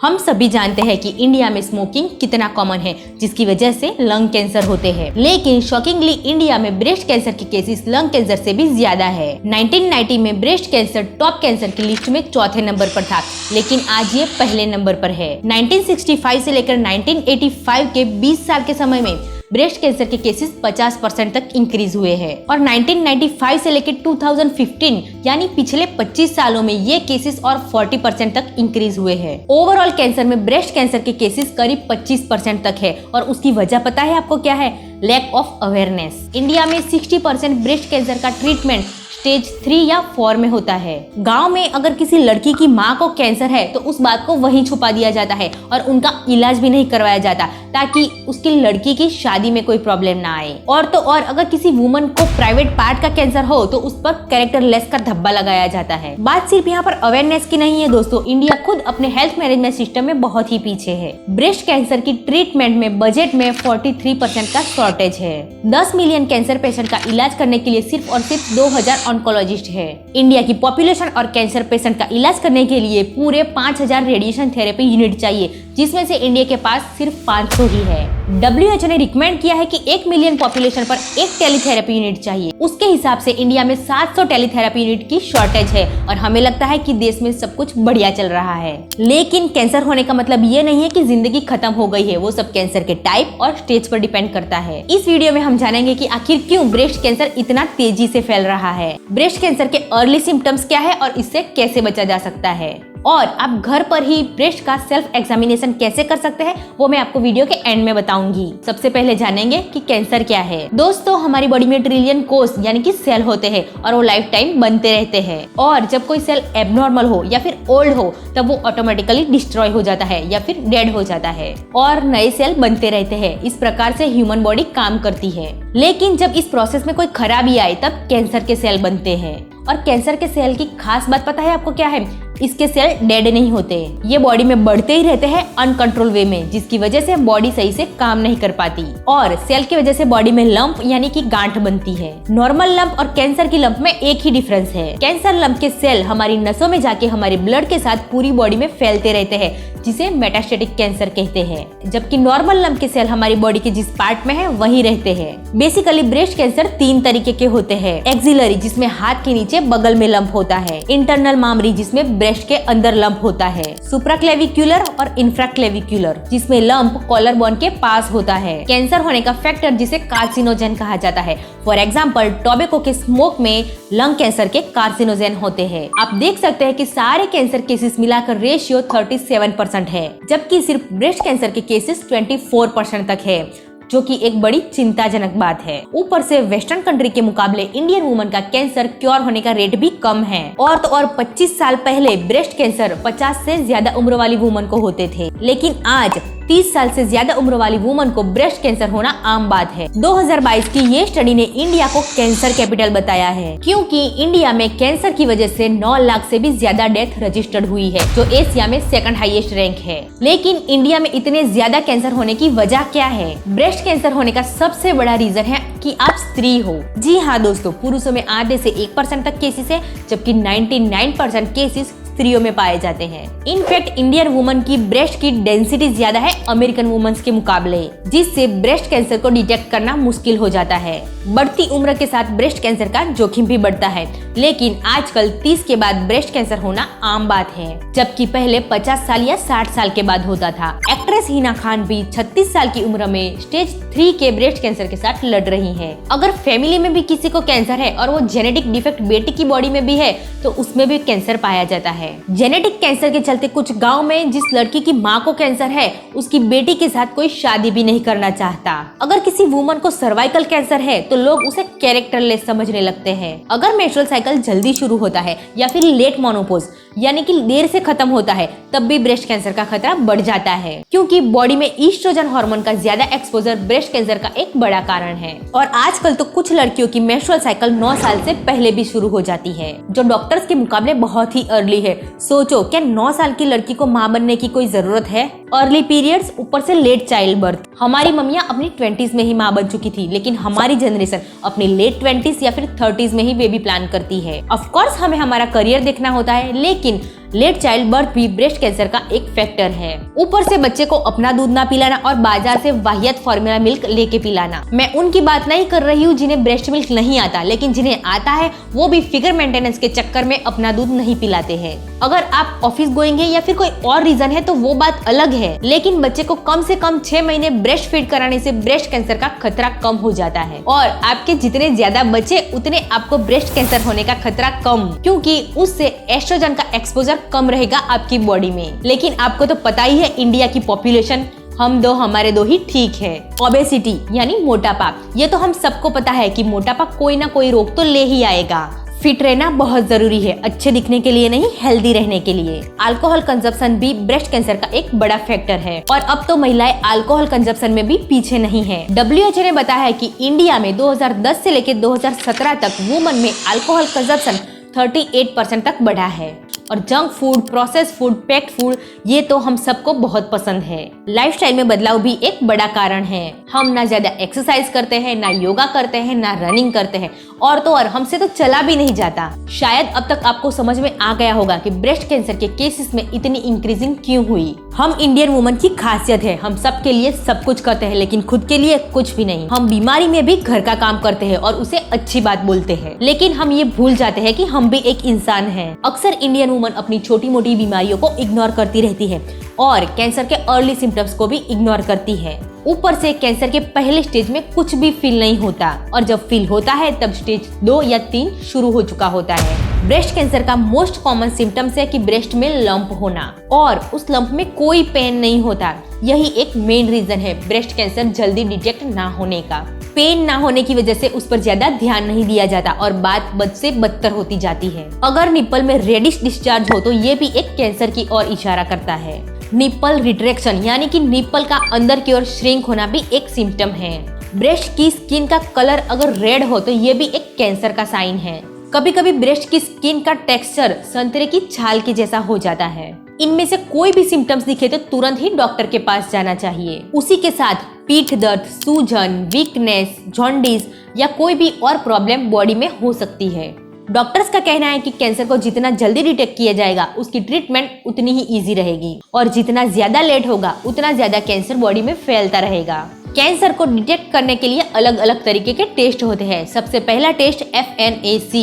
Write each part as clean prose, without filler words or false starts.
हम सभी जानते हैं कि इंडिया में स्मोकिंग कितना कॉमन है, जिसकी वजह से लंग कैंसर होते हैं। लेकिन शॉकिंगली इंडिया में ब्रेस्ट कैंसर के केसेस लंग कैंसर से भी ज्यादा है। 1990 में ब्रेस्ट कैंसर टॉप कैंसर की लिस्ट में चौथे नंबर पर था, लेकिन आज ये पहले नंबर पर है। 1965 से लेकर 1985 के 20 साल के समय में ब्रेस्ट कैंसर के केसेस 50% तक इंक्रीज हुए हैं और 1995 से लेकर 2015 यानी पिछले 25 सालों में ये केसेस और 40% तक इंक्रीज हुए हैं। ओवरऑल कैंसर में ब्रेस्ट कैंसर के केसेस करीब 25% तक है और उसकी वजह पता है आपको क्या है? Lack of awareness. इंडिया में 60% ब्रेस्ट कैंसर का ट्रीटमेंट स्टेज 3 या 4 में होता है। गांव में अगर किसी लड़की की माँ को कैंसर है तो उस बात को वहीं छुपा दिया जाता है और उनका इलाज भी नहीं करवाया जाता ताकि उसकी लड़की की शादी में कोई प्रॉब्लम ना आए। और तो और अगर किसी वुमन को प्राइवेट पार्ट का कैंसर हो तो उस पर कैरेक्टरलेस का धब्बा लगाया जाता है। बात सिर्फ यहाँ पर अवेयरनेस की नहीं है दोस्तों, इंडिया खुद अपने हेल्थ मैनेजमेंट सिस्टम में बहुत ही पीछे है। ब्रेस्ट कैंसर की ट्रीटमेंट में बजट में 43% का शॉर्टेज है। 10 मिलियन कैंसर पेशेंट का इलाज करने के लिए सिर्फ और सिर्फ 2000 ऑन्कोलॉजिस्ट है। इंडिया की पॉपुलेशन और कैंसर पेशेंट का इलाज करने के लिए पूरे 5000 रेडिएशन थेरेपी यूनिट चाहिए, जिसमें से इंडिया के पास सिर्फ 500 ही है। WHO ने रिकमेंड किया है कि 1 मिलियन पॉपुलेशन पर एक टेलीथेरेपी यूनिट चाहिए। उसके हिसाब से इंडिया में 700 टेलीथेरेपी यूनिट की शॉर्टेज है और हमें लगता है कि देश में सब कुछ बढ़िया चल रहा है। लेकिन कैंसर होने का मतलब ये नहीं है कि जिंदगी खत्म हो गई है, वो सब कैंसर के टाइप और स्टेज पर डिपेंड करता है। इस वीडियो में हम जानेंगे कि आखिर क्यों ब्रेस्ट कैंसर इतना तेजी से फैल रहा है, ब्रेस्ट कैंसर के अर्ली सिम्टम्स क्या है और इससे कैसे बचा जा सकता है, और आप घर पर ही ब्रेस्ट का सेल्फ एग्जामिनेशन कैसे कर सकते हैं वो मैं आपको वीडियो के एंड में बताऊंगी। सबसे पहले जानेंगे कि कैंसर क्या है। दोस्तों, हमारी बॉडी में ट्रिलियन कोष यानी कि सेल होते हैं और वो लाइफ टाइम बनते रहते हैं, और जब कोई सेल एबनॉर्मल हो या फिर ओल्ड हो तब वो ऑटोमेटिकली डिस्ट्रॉय हो जाता है या फिर डेड हो जाता है और नए सेल बनते रहते हैं। इस प्रकार से ह्यूमन बॉडी काम करती है। लेकिन जब इस प्रोसेस में कोई खराबी आए तब कैंसर के सेल बनते हैं। और कैंसर के सेल की खास बात पता है आपको क्या है? इसके सेल डेड नहीं होते, ये बॉडी में बढ़ते ही रहते हैं अनकंट्रोल वे में, जिसकी वजह से बॉडी सही से काम नहीं कर पाती और सेल की वजह से बॉडी में लंप यानी कि गांठ बनती है। नॉर्मल लंप और कैंसर की लंप में एक ही डिफरेंस है। कैंसर लंप के सेल हमारी नसों में जाके हमारे ब्लड के साथ पूरी बॉडी में फैलते रहते हैं, जिसे मेटास्टेटिक कैंसर कहते हैं, जबकि नॉर्मल लंप के सेल हमारी बॉडी के जिस पार्ट में है वहीं रहते हैं। बेसिकली ब्रेस्ट कैंसर 3 तरीके के होते हैं। एक्सिलरी, जिसमें हाथ के नीचे बगल में लंप होता है। इंटरनल मामरी, जिसमें ब्रेस्ट के अंदर लंप होता है। सुप्राक्लेविक्युलर और इंफ्राक्लेविक्युलर, जिसमें लंप कॉलर बोन के पास होता है। कैंसर होने का फैक्टर जिसे कार्सिनोजेन कहा जाता है। फॉर एग्जाम्पल, टोबैको के स्मोक में लंग कैंसर के कार्सिनोजेन होते हैं। आप देख सकते हैं कि सारे कैंसर केसेस मिलाकर रेशियो 37% है, जबकि सिर्फ ब्रेस्ट कैंसर के केसेस 24% तक है, जो कि एक बड़ी चिंताजनक बात है। ऊपर से वेस्टर्न कंट्री के मुकाबले इंडियन वुमन का कैंसर क्योर होने का रेट भी कम है। और तो और 25 साल पहले ब्रेस्ट कैंसर 50 से ज्यादा उम्र वाली वुमन को होते थे, लेकिन आज 30 साल से ज्यादा उम्र वाली वुमन को ब्रेस्ट कैंसर होना आम बात है। 2022 की ये स्टडी ने इंडिया को कैंसर कैपिटल बताया है, क्योंकि इंडिया में कैंसर की वजह से 9 लाख से भी ज्यादा डेथ रजिस्टर्ड हुई है, जो एशिया में सेकंड हाईएस्ट रैंक है। लेकिन इंडिया में इतने ज्यादा कैंसर होने की वजह क्या है? ब्रेस्ट कैंसर होने का सबसे बड़ा रीजन है कि आप स्त्री हो। जी हाँ दोस्तों, पुरुषों में आधे से 1% तक केसेस है, जबकि 99% केसेस स्त्रियों में पाए जाते हैं। इनफैक्ट इंडियन वुमन की ब्रेस्ट की डेंसिटी ज्यादा है अमेरिकन वुमेन्स के मुकाबले, जिससे ब्रेस्ट कैंसर को डिटेक्ट करना मुश्किल हो जाता है। बढ़ती उम्र के साथ ब्रेस्ट कैंसर का जोखिम भी बढ़ता है, लेकिन आजकल 30 के बाद ब्रेस्ट कैंसर होना आम बात है, जबकि पहले 50 साल या 60 साल के बाद होता था। एक्ट्रेस हिना खान भी 36 साल की उम्र में स्टेज 3 के ब्रेस्ट कैंसर के साथ लड़ रही है। अगर फैमिली में भी किसी को कैंसर है और वो जेनेटिक डिफेक्ट बेटी की बॉडी में भी है तो उसमें भी कैंसर पाया जाता है। जेनेटिक कैंसर के चलते कुछ गांव में जिस लड़की की माँ को कैंसर है उसकी बेटी के साथ कोई शादी भी नहीं करना चाहता। अगर किसी वुमन को सर्वाइकल कैंसर है तो लोग उसे कैरेक्टरलेस समझने लगते हैं। अगर मेंस्ट्रुअल साइकिल जल्दी शुरू होता है या फिर लेट मोनोपोज यानी कि देर से खत्म होता है तब भी ब्रेस्ट कैंसर का खतरा बढ़ जाता है, क्योंकि बॉडी में ईस्ट्रोजन हार्मोन का ज्यादा एक्सपोजर ब्रेस्ट कैंसर का एक बड़ा कारण है। और आजकल तो कुछ लड़कियों की मेंस्ट्रुअल साइकिल 9 साल से पहले भी शुरू हो जाती है, जो डॉक्टर्स के मुकाबले बहुत ही अर्ली है। सोचो, क्या 9 साल की लड़की को माँ बनने की कोई जरूरत है? अर्ली पीरियड्स, ऊपर से लेट चाइल्ड बर्थ। हमारी मम्मियाँ अपनी 20s में ही माँ बन चुकी थी, लेकिन हमारी जनरेशन अपनी लेट 20s या फिर 30s में ही बेबी प्लान करती है। ऑफ कोर्स हमें हमारा करियर देखना होता है, लेकिन लेट चाइल्ड बर्थ भी ब्रेस्ट कैंसर का एक फैक्टर है। ऊपर से बच्चे को अपना दूध ना पिलाना और बाजार से वाहियात फॉर्मूला मिल्क लेके पिलाना। मैं उनकी बात नहीं कर रही हूँ जिन्हें ब्रेस्ट मिल्क नहीं आता, लेकिन जिन्हें आता है वो भी फिगर मेंटेनेंस के चक्कर में अपना दूध नहीं पिलाते हैं। अगर आप ऑफिस गोइंग है या फिर कोई और रीजन है तो वो बात अलग है, लेकिन बच्चे को कम से कम 6 महीने ब्रेस्ट फीड कराने से ब्रेस्ट कैंसर का खतरा कम हो जाता है। और आपके जितने ज्यादा बच्चे उतने आपको ब्रेस्ट कैंसर होने का खतरा कम, क्योंकि उससे एस्ट्रोजन का एक्सपोजर कम रहेगा आपकी बॉडी में। लेकिन आपको तो पता ही है इंडिया की पॉपुलेशन हम दो हमारे दो ही ठीक है। ओबेसिटी यानी मोटापा, ये तो हम सबको पता है कि मोटापा कोई ना कोई रोग तो ले ही आएगा। फिट रहना बहुत जरूरी है, अच्छे दिखने के लिए नहीं, हेल्दी रहने के लिए। अल्कोहल कंजप्शन भी ब्रेस्ट कैंसर का एक बड़ा फैक्टर है और अब तो महिलाएं अल्कोहल कंजप्शन में भी पीछे नहीं है। WHO ने बताया है कि इंडिया में 2010 से लेकर 2017 तक वुमन में अल्कोहल कंजप्शन 38% तक बढ़ा है। और junk food, process food, packed food ये तो हम सबको बहुत पसंद है। लाइफस्टाइल में बदलाव भी एक बड़ा कारण है। हम ना ज्यादा एक्सरसाइज करते हैं, ना योगा करते हैं, ना रनिंग करते हैं, और तो और हमसे तो चला भी नहीं जाता। शायद अब तक आपको समझ में आ गया होगा कि ब्रेस्ट कैंसर के केसेस में इतनी इंक्रीजिंग क्यों हुई। हम इंडियन वुमन की खासियत है, हम सबके लिए सब कुछ करते हैं लेकिन खुद के लिए कुछ भी नहीं। हम बीमारी में भी घर का काम करते हैं और उसे अच्छी बात बोलते हैं, लेकिन हम ये भूल जाते हैं कि हम भी एक इंसान हैं। अक्सर इंडियन वुमन अपनी छोटी मोटी बीमारियों को इग्नोर करती रहती है और कैंसर के अर्ली सिम्टम्स को भी इग्नोर करती है। ऊपर से कैंसर के पहले स्टेज में कुछ भी फील नहीं होता और जब फील होता है तब स्टेज 2 या 3 शुरू हो चुका होता है। ब्रेस्ट कैंसर का मोस्ट कॉमन सिम्टम्स है कि ब्रेस्ट में लंप होना और उस लंप में कोई पेन नहीं होता। यही एक मेन रीजन है ब्रेस्ट कैंसर जल्दी डिटेक्ट ना होने का। पेन ना होने की वजह से उस पर ज्यादा ध्यान नहीं दिया जाता और बात बद से बदतर होती जाती है। अगर निप्पल में रेडिश डिस्चार्ज हो तो ये भी एक कैंसर की ओर इशारा करता है। निप्पल रिट्रैक्शन यानी कि निप्पल का अंदर की ओर श्रिंक होना भी एक सिम्टम है। ब्रेस्ट की स्किन का कलर अगर रेड हो तो ये भी एक कैंसर का साइन है। कभी कभी ब्रेस्ट की स्किन का टेक्सचर संतरे की छाल के जैसा हो जाता है। इनमें से कोई भी सिम्टम्स दिखे तो तुरंत ही डॉक्टर के पास जाना चाहिए। उसी के साथ पीठ दर्द, सूजन, वीकनेस, जॉन्डिस या कोई भी और प्रॉब्लम बॉडी में हो सकती है। डॉक्टर्स का कहना है कि कैंसर को जितना जल्दी डिटेक्ट किया जाएगा उसकी ट्रीटमेंट उतनी ही इजी रहेगी और जितना ज्यादा लेट होगा उतना ज्यादा कैंसर बॉडी में फैलता रहेगा। कैंसर को डिटेक्ट करने के लिए अलग अलग तरीके के टेस्ट होते हैं। सबसे पहला टेस्ट FNAC,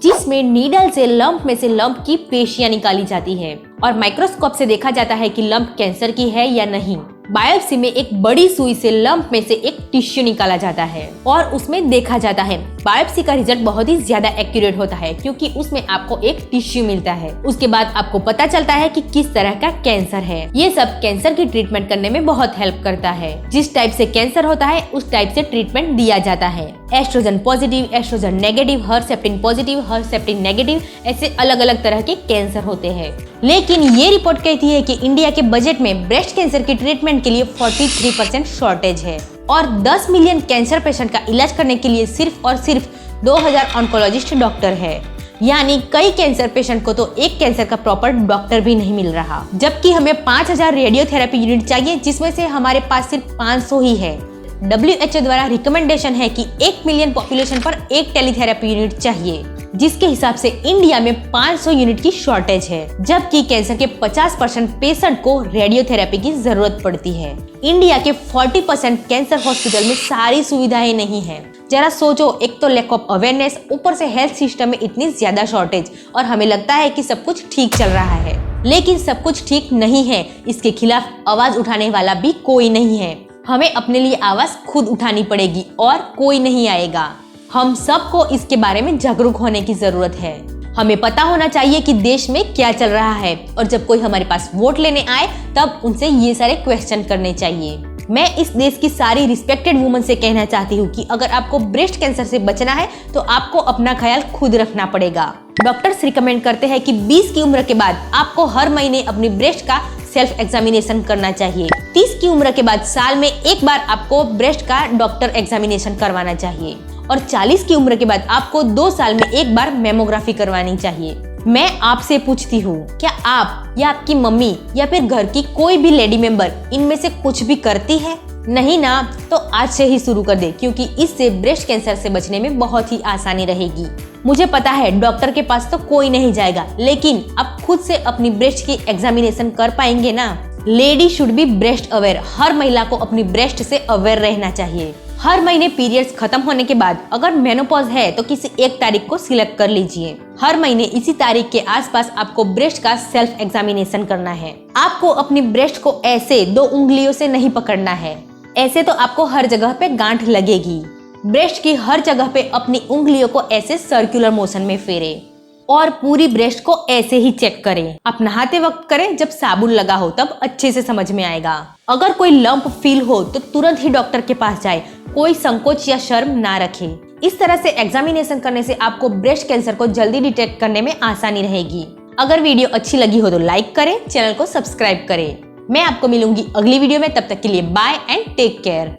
जिसमें नीडल से लंप में से लंप की पेशियां निकाली जाती है और माइक्रोस्कोप से देखा जाता है कि लंप कैंसर की है या नहीं। बायोप्सी में एक बड़ी सुई से लंप में से एक टिश्यू निकाला जाता है और उसमें देखा जाता है। बायोप्सी का रिजल्ट बहुत ही ज्यादा एक्यूरेट होता है क्योंकि उसमें आपको एक टिश्यू मिलता है। उसके बाद आपको पता चलता है कि किस तरह का कैंसर है। ये सब कैंसर की ट्रीटमेंट करने में बहुत हेल्प करता है। जिस टाइप से कैंसर होता है उस टाइप से ट्रीटमेंट दिया जाता है। Estrogen positive, estrogen negative, Herceptin positive, Herceptin negative, ऐसे अलग अलग तरह के कैंसर होते हैं। लेकिन ये रिपोर्ट कहती है कि इंडिया के बजट में ब्रेस्ट कैंसर की ट्रीटमेंट के लिए 43% शॉर्टेज है और 10 मिलियन कैंसर पेशेंट का इलाज करने के लिए सिर्फ और सिर्फ 2000 ऑन्कोलॉजिस्ट डॉक्टर है। यानी कई कैंसर पेशेंट को तो एक कैंसर का प्रॉपर डॉक्टर भी नहीं मिल रहा, जबकि हमें 5000 रेडियोथेरेपी यूनिट चाहिए जिसमें से हमारे पास सिर्फ 500 ही है। WHO द्वारा रिकमेंडेशन है कि 1 मिलियन पॉपुलेशन पर एक टेलीथेरेपी यूनिट चाहिए, जिसके हिसाब से इंडिया में 500 यूनिट की शॉर्टेज है, जबकि कैंसर के 50% पेशेंट को रेडियोथेरेपी की जरूरत पड़ती है। इंडिया के 40% कैंसर हॉस्पिटल में सारी सुविधाएं नहीं है। जरा सोचो, एक तो लैक ऑफ अवेयरनेस, ऊपर से हेल्थ सिस्टम में इतनी ज्यादा शॉर्टेज और हमें लगता है कि सब कुछ ठीक चल रहा है, लेकिन सब कुछ ठीक नहीं है। इसके खिलाफ आवाज उठाने वाला भी कोई नहीं है। हमें अपने लिए आवाज खुद उठानी पड़ेगी और कोई नहीं आएगा। हम सबको इसके बारे में जागरूक होने की जरूरत है। हमें पता होना चाहिए कि देश में क्या चल रहा है और जब कोई हमारे पास वोट लेने आए तब उनसे ये सारे क्वेश्चन करने चाहिए। मैं इस देश की सारी रिस्पेक्टेड वुमन से कहना चाहती हूँ कि अगर आपको ब्रेस्ट कैंसर से बचना है तो आपको अपना ख्याल खुद रखना पड़ेगा। डॉक्टर्स रिकमेंड करते हैं कि 20 की उम्र के बाद आपको हर महीने अपनी ब्रेस्ट का सेल्फ एग्जामिनेशन करना चाहिए। 30 की उम्र के बाद साल में एक बार आपको ब्रेस्ट का डॉक्टर एग्जामिनेशन करवाना चाहिए और 40 की उम्र के बाद आपको 2 साल में एक बार मेमोग्राफी करवानी चाहिए। मैं आपसे पूछती हूँ, क्या आप या आपकी मम्मी या फिर घर की कोई भी लेडी मेंबर इनमें से कुछ भी करती है? नहीं ना तो आज से ही शुरू कर दे, क्योंकि इससे ब्रेस्ट कैंसर से बचने में बहुत ही आसानी रहेगी। मुझे पता है डॉक्टर के पास तो कोई नहीं जाएगा, लेकिन आप खुद से अपनी ब्रेस्ट की एग्जामिनेशन कर पाएंगे ना। Lady should be breast aware. हर महिला को अपनी ब्रेस्ट से अवेयर रहना चाहिए। हर महीने पीरियड्स खत्म होने के बाद अगर मेनोपॉज है तो किसी एक तारीख को सिलेक्ट कर लीजिए। हर महीने इसी तारीख के आसपास आपको ब्रेस्ट का सेल्फ एग्जामिनेशन करना है। आपको अपनी ब्रेस्ट को ऐसे 2 उंगलियों से नहीं पकड़ना है, ऐसे तो आपको हर जगह पे गांठ लगेगी। ब्रेस्ट की हर जगह पे अपनी उंगलियों को ऐसे सर्कुलर मोशन में फेरे और पूरी ब्रेस्ट को ऐसे ही चेक करें। आप नहाते वक्त करें, जब साबुन लगा हो तब अच्छे से समझ में आएगा। अगर कोई लंप फील हो तो तुरंत ही डॉक्टर के पास जाए, कोई संकोच या शर्म ना रखे। इस तरह से एग्जामिनेशन करने से आपको ब्रेस्ट कैंसर को जल्दी डिटेक्ट करने में आसानी रहेगी। अगर वीडियो अच्छी लगी हो तो लाइक करें, चैनल को सब्सक्राइब करें। मैं आपको मिलूंगी अगली वीडियो में, तब तक के लिए बाय एंड टेक केयर।